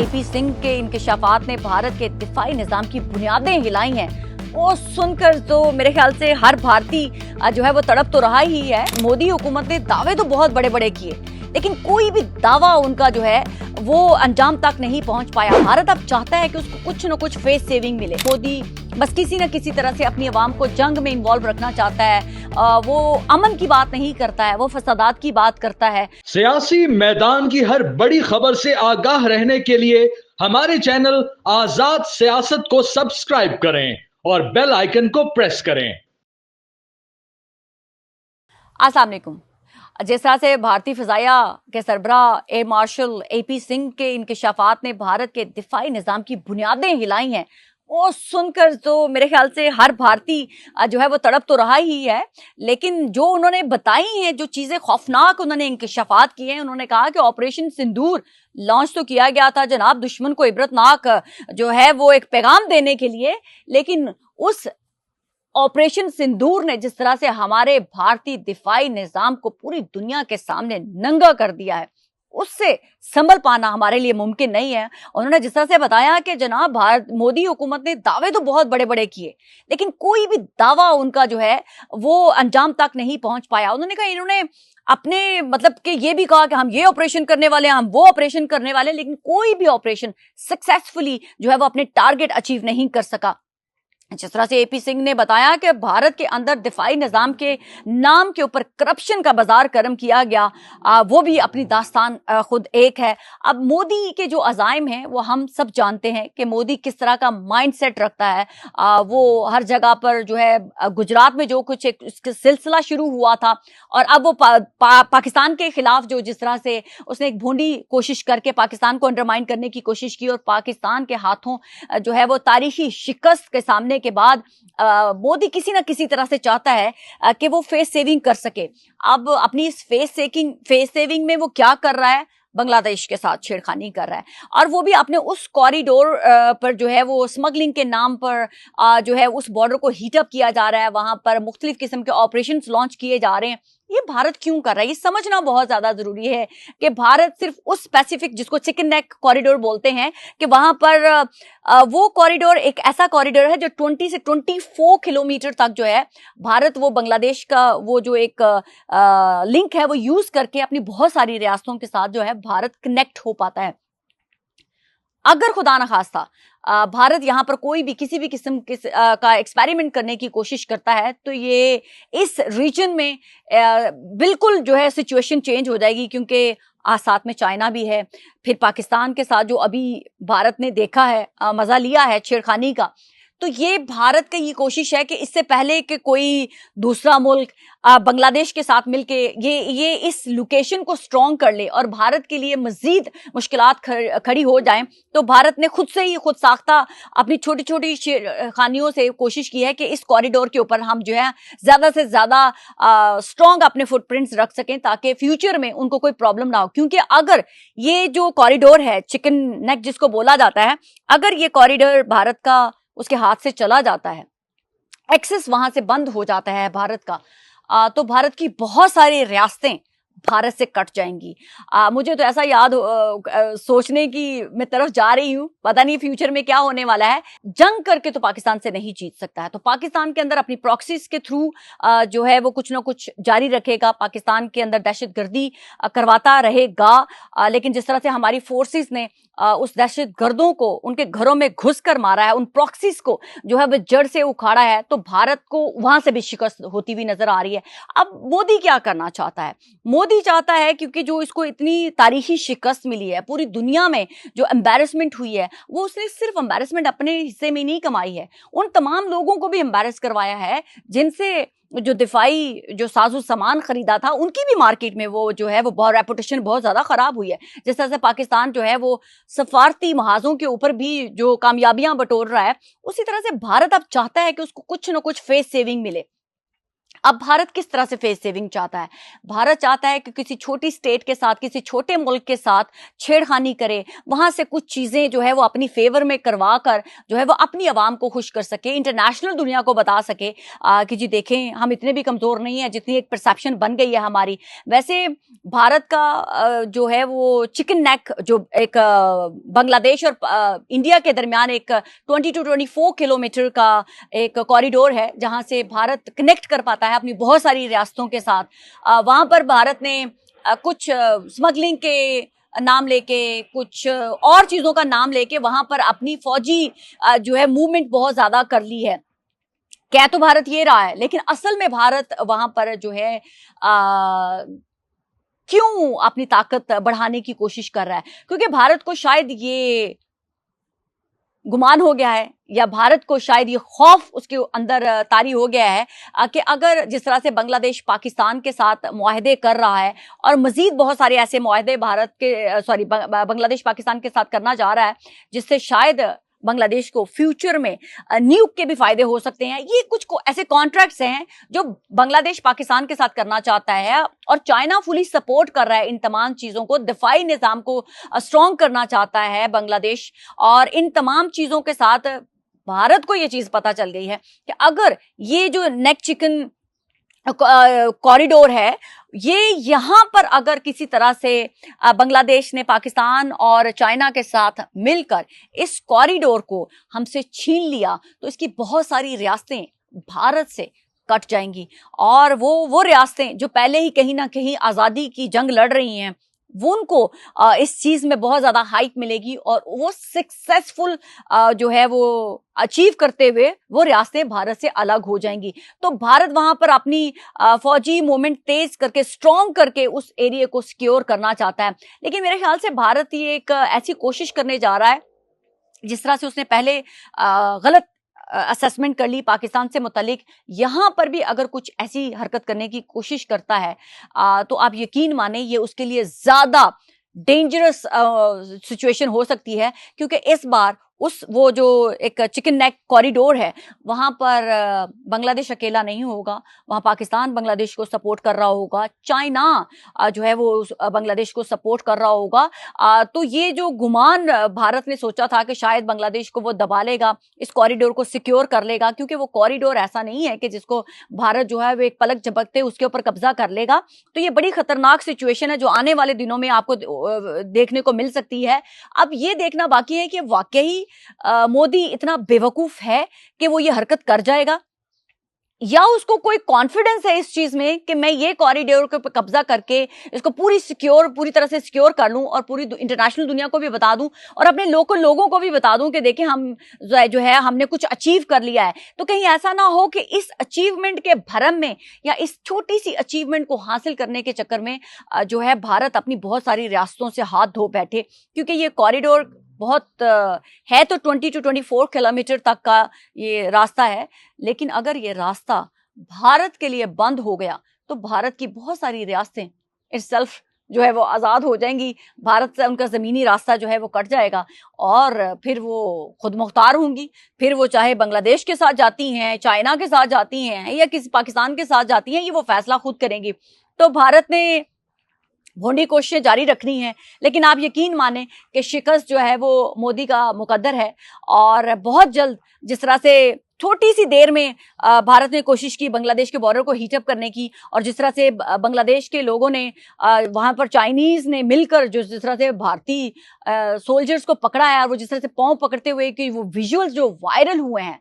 AP Singh के इंकशाफात ने भारत के दिफाई निजाम की बुनियादें हिलाई हैं। वो सुनकर तो मेरे ख्याल से हर भारतीय जो है वो तड़प तो रहा ही है। मोदी हुकूमत ने दावे तो बहुत बड़े बड़े किए, लेकिन कोई भी दावा उनका जो है वो अंजाम तक नहीं पहुंच पाया। भारत अब चाहता है कि उसको कुछ न कुछ फेस सेविंग मिले। मोदी बस किसी न किसी तरह से अपनी आवाम को जंग में इन्वॉल्व रखना चाहता है। वो अमन की बात नहीं करता है, वो फसादात की बात करता है। सियासी मैदान की हर बड़ी खबर से आगाह रहने के लिए हमारे चैनल आजाद सियासत को सब्सक्राइब करें और बेल आइकन को प्रेस करें। अस्सलाम वालेकुम। जिस तरह से भारतीय फिजाया के सरबराह एयर मार्शल एपी सिंह के इंकशाफात ने भारत के दिफाई निजाम की बुनियादें हिलाई हैं, वो सुनकर तो मेरे ख्याल से हर भारतीय जो है वो तड़प तो रहा ही है। लेकिन जो उन्होंने बताई हैं, जो चीजें खौफनाक उन्होंने इंकशाफात किए हैं, उन्होंने कहा कि ऑपरेशन सिंदूर लॉन्च तो किया गया था जनाब दुश्मन को इबरतनाक जो है वो एक पैगाम देने के लिए, लेकिन उस ऑपरेशन सिंदूर ने जिस तरह से हमारे भारतीय दिफाई निजाम को पूरी दुनिया के सामने नंगा कर दिया है, उससे संभल पाना हमारे लिए मुमकिन नहीं है। उन्होंने जिस तरह से बताया कि जनाब मोदी हुकूमत ने दावे तो बहुत बड़े बड़े किए, लेकिन कोई भी दावा उनका जो है वो अंजाम तक नहीं पहुंच पाया। उन्होंने कहा, इन्होंने अपने मतलब कि ये भी कहा कि हम ये ऑपरेशन करने वाले हैं, हम वो ऑपरेशन करने वाले, लेकिन कोई भी ऑपरेशन सक्सेसफुली जो है वो अपने टारगेट अचीव नहीं कर सका। जिस तरह से एपी सिंह ने बताया कि भारत के अंदर दिफाई निजाम के नाम के ऊपर करप्शन का बाजार गर्म किया गया, वो भी अपनी दास्तान खुद एक है। अब मोदी के जो अज़ाइम हैं वो हम सब जानते हैं कि मोदी किस तरह का माइंडसेट रखता है। वो हर जगह पर जो है गुजरात में जो कुछ एक सिलसिला शुरू हुआ था और अब वो पाकिस्तान के खिलाफ जो जिस तरह से उसने एक भोंडी कोशिश करके पाकिस्तान को अंडरमाइन करने की कोशिश की और पाकिस्तान के हाथों जो है वो तारीखी शिकस्त के सामने के बाद मोदी किसी ना किसी तरह से चाहता है कि वो फेस सेविंग कर सके। अब अपनी इस फेस सेविंग में वो क्या कर रहा है, बांग्लादेश के साथ छेड़खानी कर रहा है, और वो भी अपने उस कॉरिडोर पर जो है वो स्मगलिंग के नाम पर जो है उस बॉर्डर को हीटअप किया जा रहा है, वहां पर मुख्तलिफ किस्म के ऑपरेशंस लॉन्च किए जा रहे हैं। ये भारत क्यों कर रहा है, ये समझना बहुत ज्यादा जरूरी है कि भारत सिर्फ उस स्पेसिफिक जिसको चिकन नेक कॉरिडोर बोलते हैं कि वहां पर वो कॉरिडोर एक ऐसा कॉरिडोर है जो 20 से 24 किलोमीटर तक जो है भारत वो बांग्लादेश का वो जो एक लिंक है वो यूज करके अपनी बहुत सारी रियासतों के साथ जो है भारत कनेक्ट हो पाता है। अगर खुदा न खास्ता भारत यहाँ पर कोई भी किसी भी किस्म का एक्सपेरिमेंट करने की कोशिश करता है तो ये इस रीजन में बिल्कुल जो है सिचुएशन चेंज हो जाएगी, क्योंकि साथ में चाइना भी है, फिर पाकिस्तान के साथ जो अभी भारत ने देखा है मजा लिया है छेड़खानी का। तो ये भारत की ये कोशिश है कि इससे पहले कि कोई दूसरा मुल्क बांग्लादेश के साथ मिलके ये इस लोकेशन को स्ट्रॉन्ग कर ले और भारत के लिए मजीद मुश्किलात खड़ी हो जाएं, तो भारत ने खुद से ही खुद साख्ता अपनी छोटी छोटी खानियों से कोशिश की है कि इस कॉरिडोर के ऊपर हम जो है ज्यादा से ज्यादा स्ट्रॉन्ग अपने फुटप्रिंट्स रख सकें ताकि फ्यूचर में उनको कोई प्रॉब्लम ना हो। क्योंकि अगर ये जो कॉरिडोर है चिकन नेक जिसको बोला जाता है, अगर ये कॉरिडोर भारत का उसके हाथ से चला जाता है, एक्सेस वहां से बंद हो जाता है भारत का, तो भारत की बहुत सारी रियासतें भारत से कट जाएंगी। मुझे तो ऐसा याद सोचने की मैं तरफ जा रही हूँ, पता नहीं फ्यूचर में क्या होने वाला है। जंग करके तो पाकिस्तान से नहीं जीत सकता है, तो पाकिस्तान के अंदर अपनी प्रॉक्सीज के थ्रू जो है वो कुछ ना कुछ जारी रखेगा, पाकिस्तान के अंदर दहशतगर्दी करवाता रहेगा। लेकिन जिस तरह से हमारी फोर्सेस ने उस दहशतगर्दों को उनके घरों में घुस कर मारा है, उन प्रॉक्सीज को जो है वो जड़ से उखाड़ा है, तो भारत को वहां से भी शिकस्त होती हुई नजर आ रही है। अब मोदी क्या करना चाहता है? मोदी चाहता है, क्योंकि जो इसको इतनी तारीखी शिकस्त मिली है, पूरी दुनिया में जो एम्बैरेसमेंट हुई है, वो उसने सिर्फ एम्बैरेसमेंट अपने हिस्से में नहीं कमाई है, उन तमाम लोगों को भी एम्बैरेस करवाया है जिनसे जो दिफाई जो साजो सामान खरीदा था उनकी भी मार्केट में वो जो है वो बहुत रेपुटेशन बहुत ज्यादा खराब हुई है। जिस तरह से पाकिस्तान जो है वो सफारती महाजों के ऊपर भी जो कामयाबियां बटोर रहा है, उसी तरह से भारत अब चाहता है कि उसको कुछ न कुछ फेस सेविंग मिले। अब भारत किस तरह से फेस सेविंग चाहता है? भारत चाहता है कि किसी छोटी स्टेट के साथ, किसी छोटे मुल्क के साथ छेड़खानी करे, वहां से कुछ चीजें जो है वो अपनी फेवर में करवा कर जो है वो अपनी आवाम को खुश कर सके, इंटरनेशनल दुनिया को बता सके कि जी देखें हम इतने भी कमजोर नहीं है जितनी एक परसेप्शन बन गई है हमारी। वैसे भारत का जो है वो चिकन नेक, जो एक बांग्लादेश और इंडिया के दरमियान एक 20 to 24 किलोमीटर का एक कॉरिडोर है जहां से भारत कनेक्ट कर पाता है अपनी बहुत सारी रियासतों के साथ। वहां पर भारत ने कुछ स्मगलिंग के नाम लेके, कुछ और चीजों का नाम लेके वहां पर अपनी फौजी जो है मूवमेंट बहुत ज्यादा कर ली है। कह तो भारत ये रहा है, लेकिन असल में भारत वहां पर जो है क्यों अपनी ताकत बढ़ाने की कोशिश कर रहा है? क्योंकि भारत को शायद ये गुमान हो गया है, या भारत को शायद ये खौफ उसके अंदर तारी हो गया है कि अगर जिस तरह से बांग्लादेश पाकिस्तान के साथ मुआहदे कर रहा है और मजीद बहुत सारे ऐसे मुआहदे भारत के बांग्लादेश पाकिस्तान के साथ करना जा रहा है जिससे शायद बांग्लादेश को फ्यूचर में न्यूक के भी फायदे हो सकते हैं। ये कुछ ऐसे कॉन्ट्रैक्ट्स हैं जो बांग्लादेश पाकिस्तान के साथ करना चाहता है, और चाइना फुली सपोर्ट कर रहा है इन तमाम चीजों को। दिफाई निजाम को स्ट्रॉन्ग करना चाहता है बांग्लादेश, और इन तमाम चीजों के साथ भारत को ये चीज पता चल गई है कि अगर ये जो नेक चिकन कॉरिडोर है, ये यहां पर अगर किसी तरह से बांग्लादेश ने पाकिस्तान और चाइना के साथ मिलकर इस कॉरिडोर को हमसे छीन लिया तो इसकी बहुत सारी रियासतें भारत से कट जाएंगी, और वो रियासतें जो पहले ही कहीं ना कहीं आजादी की जंग लड़ रही हैं वो उनको इस चीज में बहुत ज्यादा हाइप मिलेगी, और वो सक्सेसफुल जो है वो अचीव करते हुए वो रियासतें भारत से अलग हो जाएंगी। तो भारत वहां पर अपनी फौजी मूवमेंट तेज करके, स्ट्रॉन्ग करके उस एरिया को सिक्योर करना चाहता है। लेकिन मेरे ख्याल से भारत ये एक ऐसी कोशिश करने जा रहा है जिस तरह से उसने पहले गलत असेसमेंट कर ली पाकिस्तान से मुतालिक, यहां पर भी अगर कुछ ऐसी हरकत करने की कोशिश करता है तो आप यकीन माने ये उसके लिए ज्यादा डेंजरस सिचुएशन हो सकती है, क्योंकि इस बार वो जो एक चिकन नेक कॉरिडोर है वहां पर बांग्लादेश अकेला नहीं होगा, वहां पाकिस्तान बांग्लादेश को सपोर्ट कर रहा होगा, चाइना जो है वो बांग्लादेश को सपोर्ट कर रहा होगा। तो ये जो गुमान भारत ने सोचा था कि शायद बांग्लादेश को वो दबा लेगा, इस कॉरिडोर को सिक्योर कर लेगा, क्योंकि वो कॉरिडोर ऐसा नहीं है कि जिसको भारत जो है वो एक पलक झपकते उसके ऊपर कब्जा कर लेगा। तो ये बड़ी खतरनाक सिचुएशन है जो आने वाले दिनों में आपको देखने को मिल सकती है। अब ये देखना बाकी है कि वाकई मोदी इतना बेवकूफ है कि वो ये हरकत कर जाएगा, या उसको कोई कॉन्फिडेंस है इस चीज में कि मैं ये कॉरिडोर के ऊपर कब्जा करके इसको पूरी तरह से सिक्योर कर लूं और पूरी इंटरनेशनल दुनिया को भी बता दूं और अपने लोकल लोगों को भी बता दूं कि देखें हम जो है हमने कुछ अचीव कर लिया है। तो कहीं ऐसा ना हो कि इस अचीवमेंट के भरम में या इस छोटी सी अचीवमेंट को हासिल करने के चक्कर में जो है भारत अपनी बहुत सारी रियासतों से हाथ धो बैठे, क्योंकि ये कॉरिडोर बहुत है तो 20 to 24 किलोमीटर तक का ये रास्ता है, लेकिन अगर ये रास्ता भारत के लिए बंद हो गया तो भारत की बहुत सारी रियासतें इटसेल्फ जो है वो आज़ाद हो जाएंगी, भारत से उनका ज़मीनी रास्ता जो है वो कट जाएगा और फिर वो खुद मुख्तार होंगी। फिर वो चाहे बांग्लादेश के साथ जाती हैं, चाइना के साथ जाती हैं या किसी पाकिस्तान के साथ जाती हैं, ये वो फैसला खुद करेंगी। तो भारत ने भोंडी कोशिशें जारी रखनी है, लेकिन आप यकीन माने कि शिकस्त जो है वो मोदी का मुकद्दर है, और बहुत जल्द जिस तरह से छोटी सी देर में भारत ने कोशिश की बांग्लादेश के बॉर्डर को हीटअप करने की, और जिस तरह से बांग्लादेश के लोगों ने वहां पर चाइनीज ने मिलकर जिस तरह से भारतीय सोल्जर्स को पकड़ा है, और वो जिस तरह से पांव पकड़ते हुए कि वो विजुअल्स जो वायरल हुए हैं,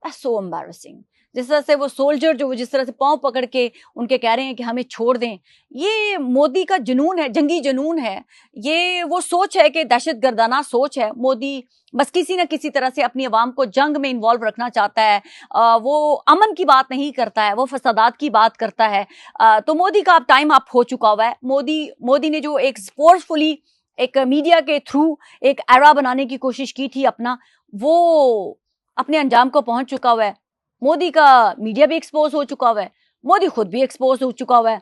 दैट्स सो एम्बैरेसिंग। जिस तरह से वो सोल्जर जो जिस तरह से पांव पकड़ के उनके कह रहे हैं कि हमें छोड़ दें, ये मोदी का जुनून है, जंगी जुनून है। ये वो सोच है कि दहशतगर्दाना सोच है। मोदी बस किसी न किसी तरह से अपनी आवाम को जंग में इन्वॉल्व रखना चाहता है। वो अमन की बात नहीं करता है, वो फसादात की बात करता है। तो मोदी का अब टाइम अप हो चुका हुआ है। मोदी ने जो एक फोर्सफुली एक मीडिया के थ्रू एक एरा बनाने की कोशिश की थी अपना, वो अपने अंजाम को पहुंच चुका हुआ है। मोदी का मीडिया भी एक्सपोज हो चुका हुआ है, मोदी खुद भी एक्सपोज हो चुका हुआ है।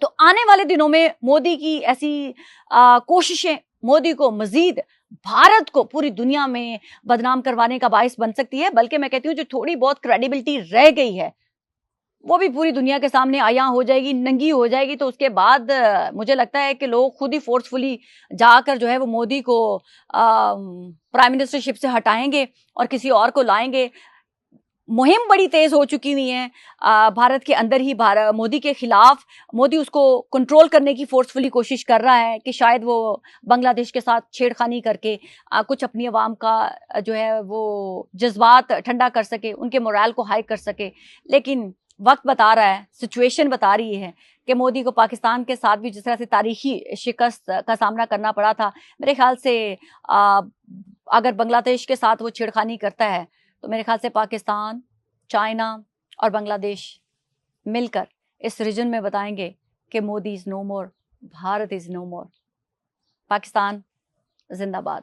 तो आने वाले दिनों में मोदी की ऐसी कोशिशें मोदी को मजीद भारत को पूरी दुनिया में बदनाम करवाने का बायस बन सकती है। बल्कि मैं कहती हूँ जो थोड़ी बहुत क्रेडिबिलिटी रह गई है वो भी पूरी दुनिया के सामने आया हो जाएगी, नंगी हो जाएगी। तो उसके बाद मुझे लगता है कि लोग खुद ही फोर्सफुली जाकर जो है वो मोदी को प्राइम मिनिस्टरशिप से हटाएंगे और किसी और को लाएंगे। मुहिम बड़ी तेज हो चुकी हुई है भारत के अंदर ही। मोदी के खिलाफ, मोदी उसको कंट्रोल करने की फोर्सफुली कोशिश कर रहा है कि शायद वो बांग्लादेश के साथ छेड़खानी करके कुछ अपनी आवाम का जो है वो जज्बात ठंडा कर सके, उनके मोरल को हाई कर सके। लेकिन वक्त बता रहा है, सिचुएशन बता रही है कि मोदी को पाकिस्तान के साथ भी जिस तरह से तारीखी शिकस्त का सामना करना पड़ा था, मेरे ख्याल से अगर बांग्लादेश के साथ वो छेड़खानी करता है तो मेरे ख्याल से पाकिस्तान, चाइना और बांग्लादेश मिलकर इस रीजन में बताएंगे कि Modi is no more, Bharat is no more. Pakistan जिंदाबाद।